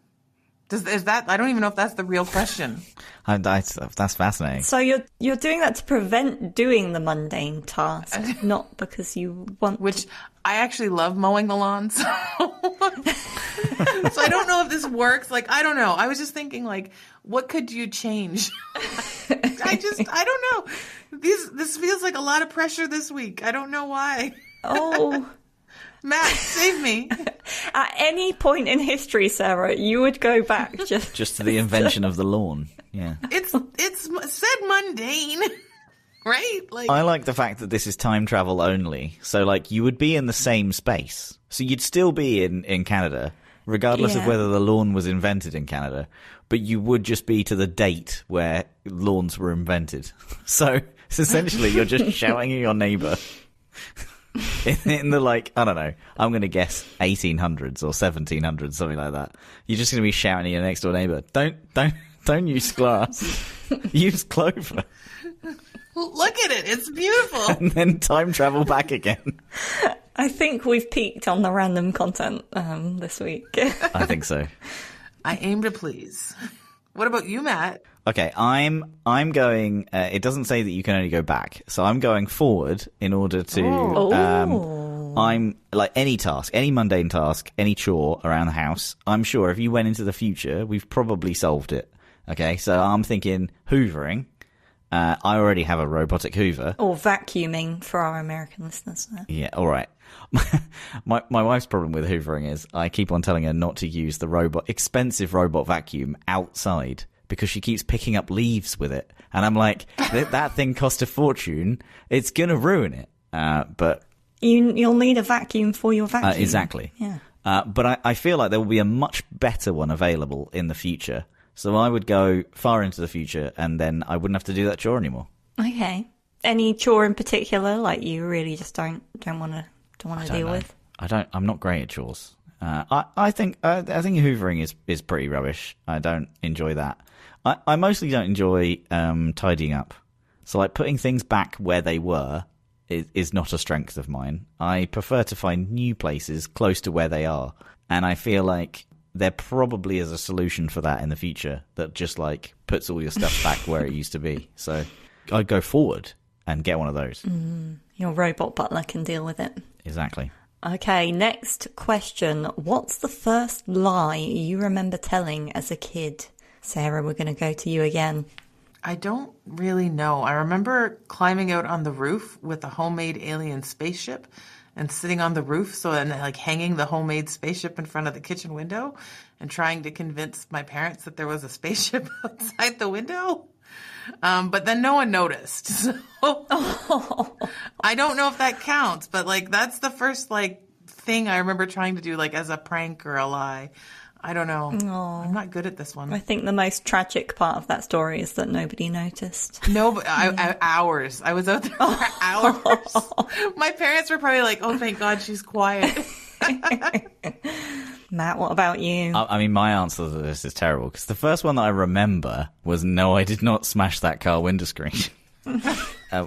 Is that? I don't even know if that's the real question. That's fascinating. So you're doing that to prevent doing the mundane task, not because you want Which to... I actually love mowing the lawns. So I don't know if this works. Like, I don't know. I was just thinking, like, what could you change? I don't know. This feels like a lot of pressure this week. I don't know why. Oh... Matt, save me. At any point in history, Sarah, you would go back just to the invention of the lawn. Yeah. It's said mundane, right? Like, I like the fact that this is time travel only. So, like, you would be in the same space. So you'd still be in Canada, regardless of whether the lawn was invented in Canada. But you would just be to the date where lawns were invented. So, essentially, you're just shouting at your neighbour. In the, like, I don't know, I'm going to guess 1800s or 1700s, something like that. You're just going to be shouting at your next door neighbour, don't use glass, use clover. Look at it, it's beautiful. And then time travel back again. I think we've peaked on the random content this week. I think so. I aim to please. What about you, Matt? Okay, I'm going. It doesn't say that you can only go back, so I'm going forward in order to. I'm like any task, any mundane task, any chore around the house. I'm sure if you went into the future, we've probably solved it. Okay, so I'm thinking hoovering. I already have a robotic hoover. Or vacuuming for our American listeners. Yeah, all right. My wife's problem with hoovering is I keep on telling her not to use the expensive robot vacuum outside, because she keeps picking up leaves with it. And I'm like, that thing cost a fortune. It's going to ruin it. But you'll need a vacuum for your vacuum. Exactly. Yeah. But I feel like there will be a much better one available in the future. So I would go far into the future, and then I wouldn't have to do that chore anymore. Okay. Any chore in particular, like you really just don't want to deal with? I'm not great at chores. I think hoovering is pretty rubbish. I don't enjoy that. I mostly don't enjoy tidying up. So like putting things back where they were is not a strength of mine. I prefer to find new places close to where they are, and I feel like there probably is a solution for that in the future that just like puts all your stuff back where it used to be. So I'd go forward and get one of those. Your robot butler can deal with it. Exactly. Okay, next question. What's the first lie you remember telling as a kid? Sarah, we're going to go to you again. I don't really know. I remember climbing out on the roof with a homemade alien spaceship and sitting on the roof, and like hanging the homemade spaceship in front of the kitchen window and trying to convince my parents that there was a spaceship outside the window. But then no one noticed. So I don't know if that counts, but like that's the first like thing I remember trying to do like as a prank or a lie. I don't know. I'm not good at this one. I think the most tragic part of that story is that nobody noticed. No, but hours. I was out there for hours. My parents were probably like, oh, thank God she's quiet. Matt, what about you? I mean, my answer to this is terrible, because the first one that I remember was no, I did not smash that car window screen.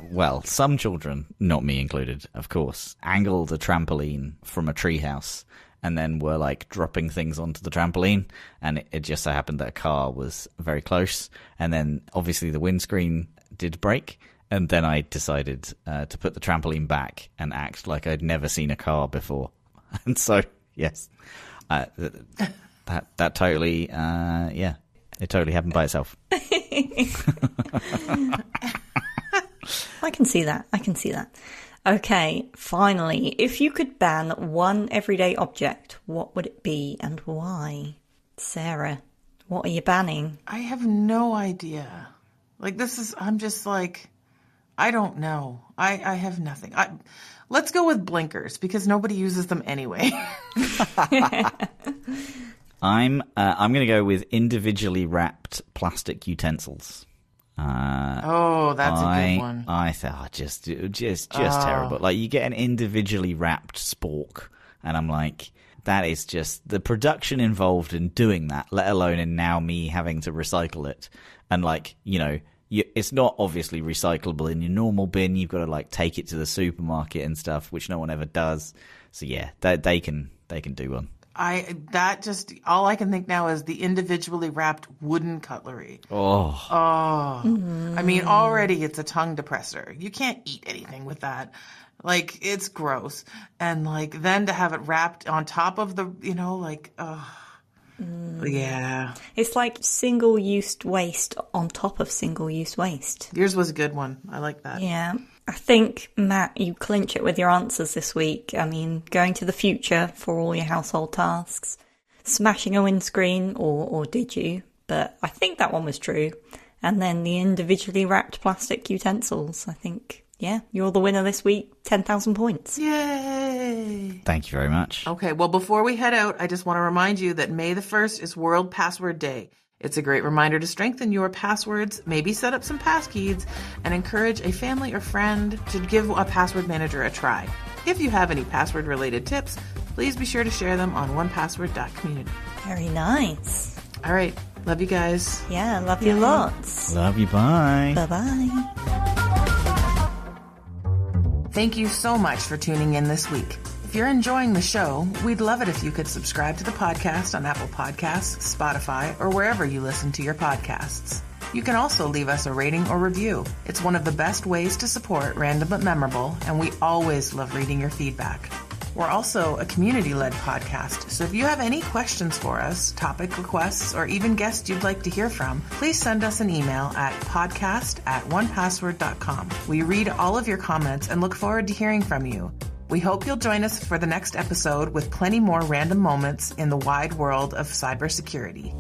Well, some children, not me included, of course, angled a trampoline from a treehouse and then were like dropping things onto the trampoline, and it just so happened that a car was very close, and then obviously the windscreen did break, and then I decided to put the trampoline back and act like I'd never seen a car before. And so, yes, that totally, it totally happened by itself. I can see that. Okay, finally, if you could ban one everyday object, what would it be and why? Sarah, what are you banning? I have no idea. Like, I'm just like, I don't know. I have nothing. Let's go with blinkers, because nobody uses them anyway. I'm going to go with individually wrapped plastic utensils. That's a good one. I thought just terrible. Like, you get an individually wrapped spork, and I'm like, that is just the production involved in doing that, let alone in now me having to recycle it. And like, it's not obviously recyclable in your normal bin. You've got to like take it to the supermarket and stuff, which no one ever does. So yeah, they can do one. All I can think now is the individually wrapped wooden cutlery. Oh. I mean, already it's a tongue depressor. You can't eat anything with that. Like, it's gross. And like, then to have it wrapped on top of the, yeah. It's like single-use waste on top of single-use waste. Yours was a good one. I like that. Yeah. I think, Matt, you clinch it with your answers this week. I mean, going to the future for all your household tasks. Smashing a windscreen, or did you? But I think that one was true. And then the individually wrapped plastic utensils. I think, yeah, you're the winner this week. 10,000 points. Yay! Thank you very much. Okay, well, before we head out, I just want to remind you that May the 1st is World Password Day. It's a great reminder to strengthen your passwords, maybe set up some passkeys, and encourage a family or friend to give a password manager a try. If you have any password-related tips, please be sure to share them on onepassword.community. Very nice. All right. Love you guys. Yeah, love you lots. Love you. Bye. Bye-bye. Thank you so much for tuning in this week. If you're enjoying the show, we'd love it if you could subscribe to the podcast on Apple Podcasts, Spotify, or wherever you listen to your podcasts. You can also leave us a rating or review. It's one of the best ways to support Random But Memorable, and we always love reading your feedback. We're also a community-led podcast, so if you have any questions for us, topic requests, or even guests you'd like to hear from, please send us an email at podcast@onepassword.com. We read all of your comments and look forward to hearing from you. We hope you'll join us for the next episode with plenty more random moments in the wide world of cybersecurity.